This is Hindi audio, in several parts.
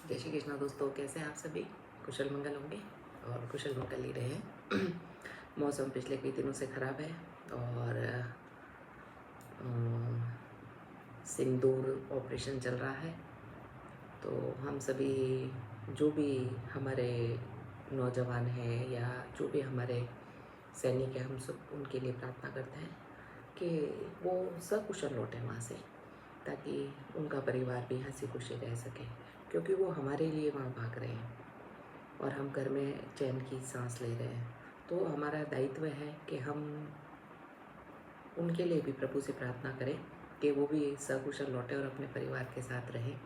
जय श्री कृष्णा दोस्तों, कैसे हैं आप सभी? कुशल मंगल होंगे और कुशल मंगल ही रहे। मौसम पिछले कई दिनों से ख़राब है और सिंदूर ऑपरेशन चल रहा है। तो हम सभी जो भी हमारे नौजवान हैं या जो भी हमारे सैनिक हैं, हम सब उनके लिए प्रार्थना करते हैं कि वो सकुशल लौटें वहाँ से, ताकि उनका परिवार भी हंसी खुशी रह सके, क्योंकि वो हमारे लिए वहाँ भाग रहे हैं और हम घर में चैन की सांस ले रहे हैं। तो हमारा दायित्व है कि हम उनके लिए भी प्रभु से प्रार्थना करें कि वो भी सकुशल लौटे और अपने परिवार के साथ रहें।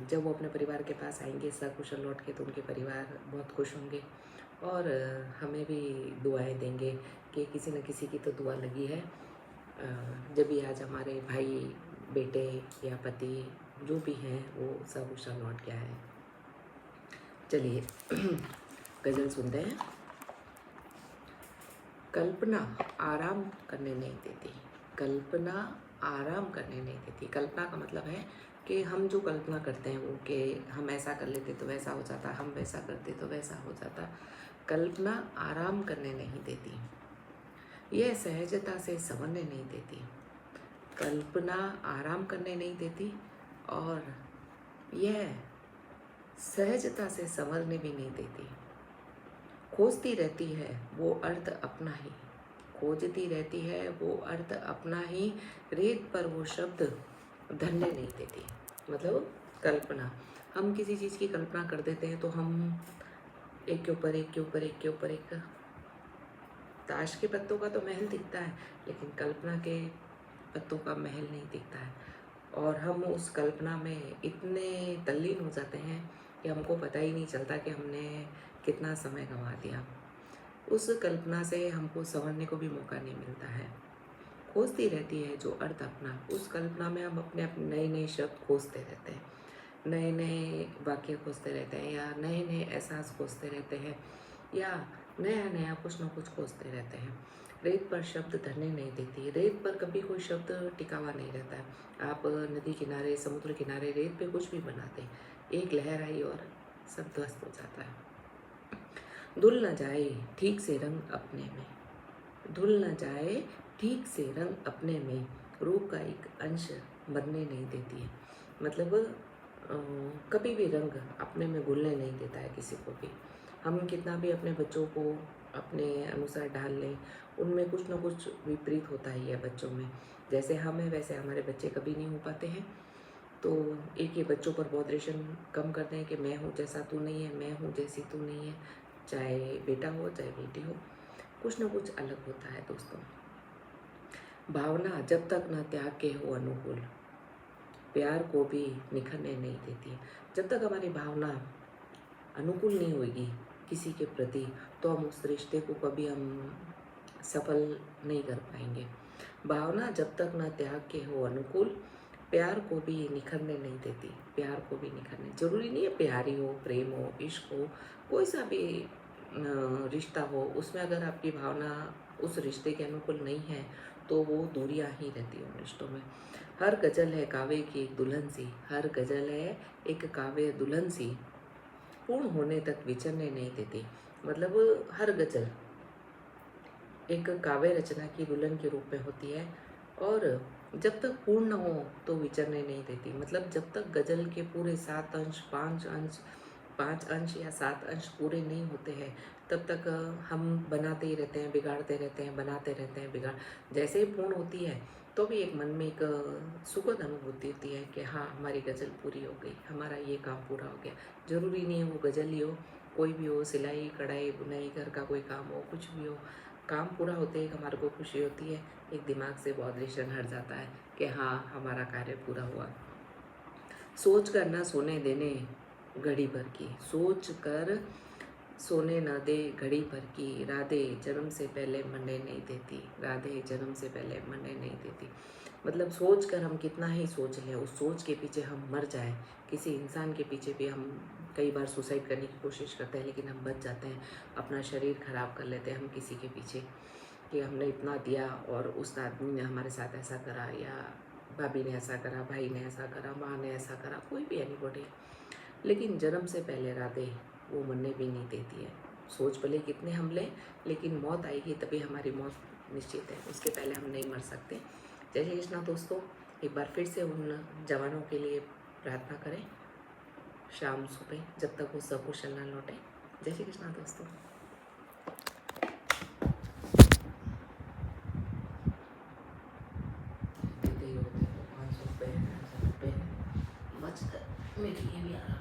जब वो अपने परिवार के पास आएंगे सकुशल लौट के, तो उनके परिवार बहुत खुश होंगे और हमें भी दुआएं देंगे कि किसी न किसी की तो दुआ लगी है। जब भी आज हमारे भाई बेटे या पति जो भी हैं वो सकुशल लौट के आए। चलिए गज़ल सुनते हैं। कल्पना आराम करने नहीं देती, कल्पना आराम करने नहीं देती। कल्पना का मतलब है कि हम जो कल्पना करते हैं वो कि हम ऐसा कर लेते तो वैसा हो जाता, हम वैसा करते तो वैसा हो जाता। कल्पना आराम करने नहीं देती, यह सहजता से संवरने नहीं देती। कल्पना आराम करने नहीं देती और यह सहजता से संवरने भी नहीं देती। खोजती रहती है वो अर्थ अपना ही, खोजती रहती है वो अर्थ अपना ही, रेत पर वो शब्द धरने नहीं देती। मतलब कल्पना, हम किसी चीज़ की कल्पना कर देते हैं तो हम एक के ऊपर एक के ऊपर एक के ऊपर एक, ताश के पत्तों का तो महल दिखता है लेकिन कल्पना के पत्तों का महल नहीं दिखता है। और हम उस कल्पना में इतने तल्लीन हो जाते हैं कि हमको पता ही नहीं चलता कि हमने कितना समय गंवा दिया। उस कल्पना से हमको संवरने को भी मौका नहीं मिलता है। खोजती रहती है जो अर्थ अपना, उस कल्पना में हम अपने अपने नए नए शब्द खोजते रहते हैं, नए नए वाक्य खोजते रहते हैं या नए नए एहसास खोजते रहते हैं या नया नया कुछ ना कुछ खोजते रहते हैं। रेत पर शब्द धरने नहीं देती, रेत पर कभी कोई शब्द टिकावा नहीं रहता है। आप नदी किनारे समुद्र किनारे रेत पे कुछ भी बनाते, एक लहर आई और सब ध्वस्त हो जाता है। धुल न जाए ठीक से रंग अपने में, धुल न जाए ठीक से रंग अपने में, रूप का एक अंश मरने नहीं देती है। मतलब कभी भी रंग अपने में घुलने नहीं देता है किसी को भी। हम कितना भी अपने बच्चों को अपने अनुसार डाल लें, उनमें कुछ ना कुछ विपरीत होता ही है बच्चों में। जैसे हम हैं वैसे हमारे बच्चे कभी नहीं हो पाते हैं। तो एक ये बच्चों पर बहुत रेशन कम करते हैं कि मैं हूँ जैसा तू नहीं है, मैं हूँ जैसी तू नहीं है। चाहे बेटा हो चाहे बेटी हो, कुछ ना कुछ अलग होता है दोस्तों। भावना जब तक न त्याग के हो अनुकूल, प्यार को भी निखरने नहीं देती। जब तक हमारी भावना अनुकूल नहीं होगी किसी के प्रति, तो हम उस रिश्ते को कभी हम सफल नहीं कर पाएंगे। भावना जब तक न त्याग के हो अनुकूल, प्यार को भी निखरने नहीं देती। प्यार को भी निखरने, जरूरी नहीं है प्यार ही हो, प्रेम हो, इश्क हो, कोई सा भी रिश्ता हो, उसमें अगर आपकी भावना उस रिश्ते के अनुकूल नहीं है तो वो दूरियां ही रहती हैं उन रिश्तों में। हर गज़ल है काव्य की एक दुल्हन सी, हर गज़ल है एक काव्य दुल्हन सी, पूर्ण होने तक विचरने नहीं देती। मतलब हर गज़ल एक काव्य रचना की दुल्हन के रूप में होती है और जब तक पूर्ण न हो तो विचरने नहीं देती। मतलब जब तक गज़ल के पूरे 7 अंश 5 अंश या 7 अंश पूरे नहीं होते हैं, तब तक हम बनाते ही रहते हैं, बिगाड़ते रहते हैं, बनाते रहते हैं, बिगाड़। जैसे ही पूर्ण होती है तो भी एक मन में एक सुखद अनुभूति होती है कि हाँ हमारी गज़ल पूरी हो गई, हमारा ये काम पूरा हो गया। ज़रूरी नहीं है वो गज़ल ही हो, कोई भी हो, सिलाई कढ़ाई बुनाई घर का कोई काम हो, कुछ भी हो, काम पूरा होते ही हमारे को खुशी होती है। एक दिमाग से बहुत टेंशन हट जाता है कि हाँ हमारा कार्य पूरा हुआ। सोच कर न सोने देने घड़ी भर की, सोच कर सोने न दे घड़ी भर की, राधे जन्म से पहले मरने नहीं देती, राधे जन्म से पहले मरने नहीं देती। मतलब सोच कर हम कितना ही सोच लें, उस सोच के पीछे हम मर जाएं, किसी इंसान के पीछे भी हम कई बार सुसाइड करने की कोशिश करते हैं लेकिन हम बच जाते हैं, अपना शरीर खराब कर लेते हैं हम किसी के पीछे कि हमने इतना दिया और उस आदमी ने हमारे साथ ऐसा करा, या भाभी ने ऐसा करा, भाई ने ऐसा करा, माँ ने ऐसा करा, कोई भी एनीबॉडी। लेकिन जन्म से पहले राधे वो मरने भी नहीं देती है। सोच भले कितने हम लें, लेकिन मौत आएगी तभी हमारी मौत निश्चित है, उसके पहले हम नहीं मर सकते। जय श्री कृष्णा दोस्तों, एक बार फिर से उन जवानों के लिए प्रार्थना करें शाम सुबह, जब तक वो सकुशल न लौटे। जय श्री कृष्णा दोस्तों। ₹500 ₹1000 बच कर मेरे लिए भी आ रहा।